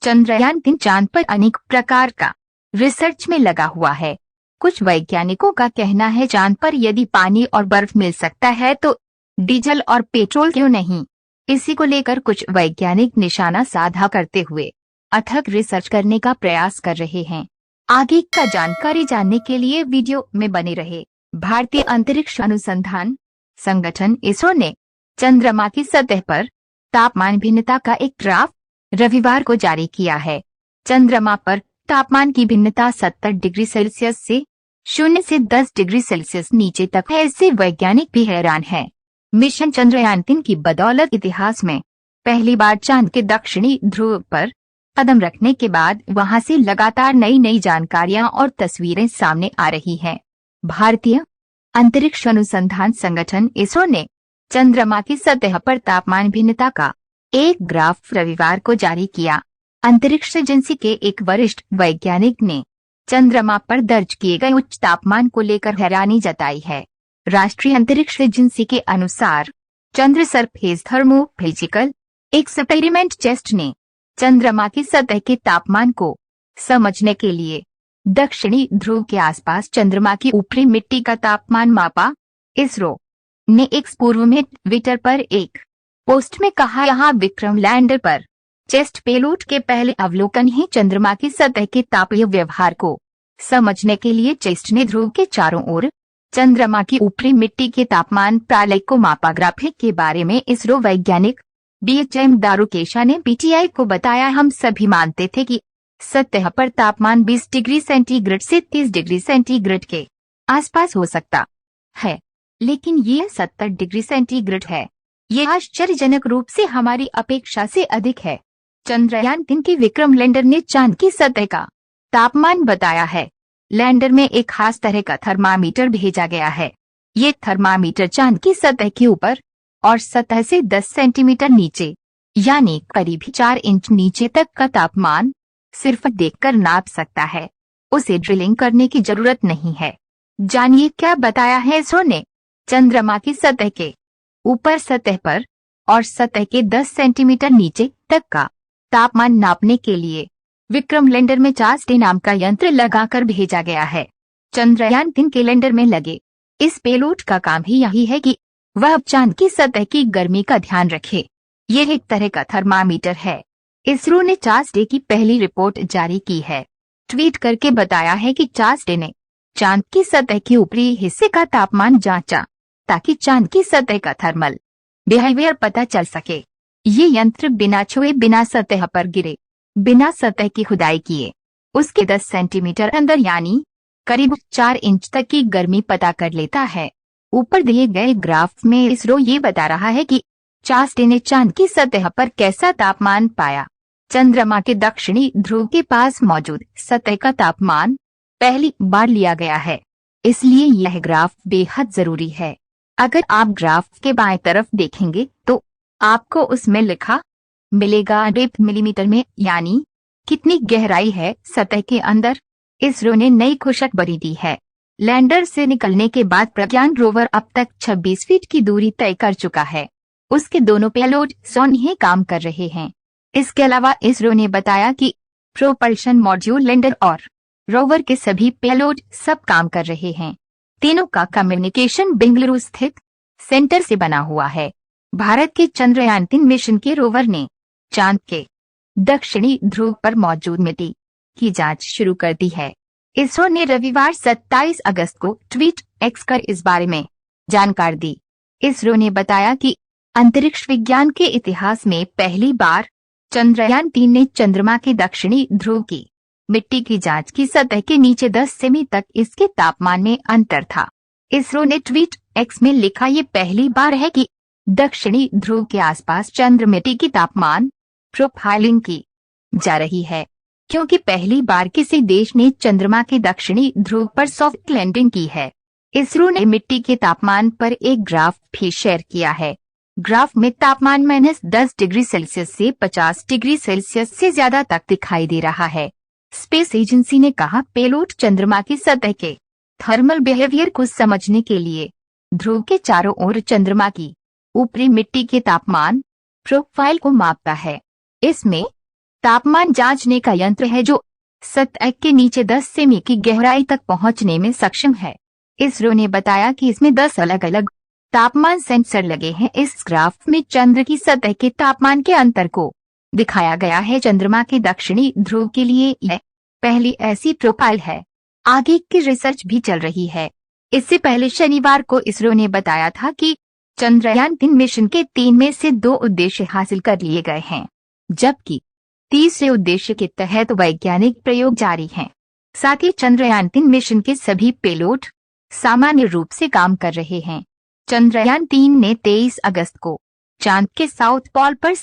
चंद्रयान-3 चांद पर अनेक प्रकार का रिसर्च में लगा हुआ है। कुछ वैज्ञानिकों का कहना है चांद पर यदि पानी और बर्फ मिल सकता है तो डीजल और पेट्रोल क्यों नहीं। इसी को लेकर कुछ वैज्ञानिक निशाना साधा करते हुए अथक रिसर्च करने का प्रयास कर रहे हैं। आगे का जानकारी जानने के लिए वीडियो में बने रहे। भारतीय अंतरिक्ष अनुसंधान संगठन इसरो ने चंद्रमा की सतह पर तापमान भिन्नता का एक ग्राफ रविवार को जारी किया है। चंद्रमा पर तापमान की भिन्नता 70 डिग्री सेल्सियस से 0 से 10 डिग्री सेल्सियस नीचे तक है। इससे वैज्ञानिक भी हैरान है। मिशन चंद्रयान-3 की बदौलत इतिहास में पहली बार चांद के दक्षिणी ध्रुव पर कदम रखने के बाद वहां से लगातार नई नई जानकारियां और तस्वीरें सामने आ रही हैं। भारतीय अंतरिक्ष अनुसंधान संगठन इसरो ने चंद्रमा की सतह पर तापमान भिन्नता का एक ग्राफ रविवार को जारी किया। अंतरिक्ष एजेंसी के एक वरिष्ठ वैज्ञानिक ने चंद्रमा पर दर्ज किए गए उच्च तापमान को लेकर हैरानी जताई है। राष्ट्रीय अंतरिक्ष एजेंसी के अनुसार चंद्र सरफेस थर्मोफिजिकल एक्सपेरिमेंट चेस्ट ने चंद्रमा की सतह के तापमान को समझने के लिए दक्षिणी ध्रुव के आसपास चंद्रमा की ऊपरी मिट्टी का तापमान मापा। इसरो ने एक पूर्व में ट्विटर पर एक पोस्ट में कहा, यहाँ विक्रम लैंडर पर चेस्ट पेलोड के पहले अवलोकन ही चंद्रमा की सतह के तापीय व्यवहार को समझने के लिए चेस्ट ने ध्रुव के चारों ओर चंद्रमा की ऊपरी मिट्टी के तापमान प्रलय को मापा। ग्राफिक के बारे में इसरो वैज्ञानिक BHM दारुकेशा ने PTI को बताया, हम सभी मानते थे कि सतह पर तापमान 20 डिग्री सेंटीग्रेड से 30 डिग्री सेंटीग्रेड के आसपास हो सकता है, लेकिन ये 70 डिग्री सेंटीग्रेड है। ये आश्चर्यजनक रूप से हमारी अपेक्षा से अधिक है। चंद्रयान-3 के विक्रम लैंडर ने चांद की सतह का तापमान बताया है। लैंडर में एक खास तरह का थर्मामीटर भेजा गया है। ये थर्मामीटर चांद की सतह के ऊपर और सतह से 10 सेंटीमीटर नीचे यानी करीब 4 इंच नीचे तक का तापमान सिर्फ देखकर नाप सकता है। उसे ड्रिलिंग करने की जरूरत नहीं है। जानिए क्या बताया है इसरो ने। चंद्रमा की सतह के ऊपर, सतह पर और सतह के 10 सेंटीमीटर नीचे तक का तापमान नापने के लिए विक्रम लैंडर में चास्ट नाम का यंत्र लगाकर भेजा गया है। चंद्रयान-3 के लैंडर में लगे इस पेलोड का काम ही यही है कि वह चांद की सतह की गर्मी का ध्यान रखे। यह एक तरह का थर्मामीटर है। इसरो ने चास्ट की पहली रिपोर्ट जारी की है। ट्वीट करके बताया है कि चास्ट ने चांद की सतह के ऊपरी हिस्से का तापमान जांचा ताकि चांद की सतह का थर्मल बिहेवियर पता चल सके। ये यंत्र बिना छुए, बिना सतह पर गिरे, बिना सतह की खुदाई किए उसके 10 सेंटीमीटर अंदर यानी करीब 4 इंच तक की गर्मी पता कर लेता है। ऊपर दिए गए ग्राफ में इसरो ये बता रहा है कि चास्ट ने चांद की सतह पर कैसा तापमान पाया। चंद्रमा के दक्षिणी ध्रुव के पास मौजूद सतह का तापमान पहली बार लिया गया है, इसलिए यह ग्राफ बेहद जरूरी है। अगर आप ग्राफ के बाएं तरफ देखेंगे तो आपको उसमें लिखा मिलेगा डेप्थ मिलीमीटर में, यानी कितनी गहराई है सतह के अंदर। इसरो ने नई खुशखबरी दी है। लैंडर से निकलने के बाद प्रज्ञान रोवर अब तक 26 फीट की दूरी तय कर चुका है। उसके दोनों पेलोड सौंधी काम कर रहे हैं। इसके अलावा इसरो ने बताया कि प्रोपल्शन मॉड्यूल, लैंडर और रोवर के सभी पेलोड सब काम कर रहे हैं। तीनों का कम्युनिकेशन बेंगलुरु स्थित सेंटर से बना हुआ है। भारत के चंद्रयान-3 मिशन के रोवर ने चांद के दक्षिणी ध्रुव पर मौजूद मिट्टी की जांच शुरू कर दी है। इसरो ने रविवार 27 अगस्त को ट्वीट एक्स कर इस बारे में जानकारी दी। इसरो ने बताया कि अंतरिक्ष विज्ञान के इतिहास में पहली बार चंद्रयान-3 ने चंद्रमा के दक्षिणी ध्रुव की मिट्टी की जांच की। सतह के नीचे 10 सेमी तक इसके तापमान में अंतर था। इसरो ने ट्वीट एक्स में लिखा, ये पहली बार है कि दक्षिणी ध्रुव के आसपास चंद्र मिट्टी की तापमान प्रोफाइलिंग की जा रही है, क्योंकि पहली बार किसी देश ने चंद्रमा के दक्षिणी ध्रुव पर सॉफ्ट लैंडिंग की है। इसरो ने मिट्टी के तापमान पर एक ग्राफ भी शेयर किया है। ग्राफ में तापमान -10 डिग्री सेल्सियस से 50 डिग्री सेल्सियस से ज्यादा तक दिखाई दे रहा है। स्पेस एजेंसी ने कहा, पेलोड चंद्रमा की सतह के थर्मल बिहेवियर को समझने के लिए ध्रुव के चारों ओर चंद्रमा की ऊपरी मिट्टी के तापमान प्रोफाइल को मापता है। इसमें तापमान जांचने का यंत्र है जो सतह के नीचे 10 सेमी की गहराई तक पहुंचने में सक्षम है। इसरो ने बताया कि इसमें 10 अलग अलग तापमान सेंसर लगे हैं। इस ग्राफ में चंद्र की सतह के तापमान के अंतर को दिखाया गया है। चंद्रमा के दक्षिणी ध्रुव के लिए यह पहली ऐसी प्रोफाइल है। आगे की रिसर्च भी चल रही है। इससे पहले शनिवार को इसरो ने बताया था कि चंद्रयान-3 मिशन के 3 में से 2 उद्देश्य हासिल कर लिए गए हैं, जबकि तीसरे उद्देश्य के तहत वैज्ञानिक प्रयोग जारी हैं। साथ ही चंद्रयान-3 मिशन के सभी पेलोड सामान्य रूप से काम कर रहे हैं। चंद्रयान-3 ने 23 अगस्त को चांद के साउथ पोल पर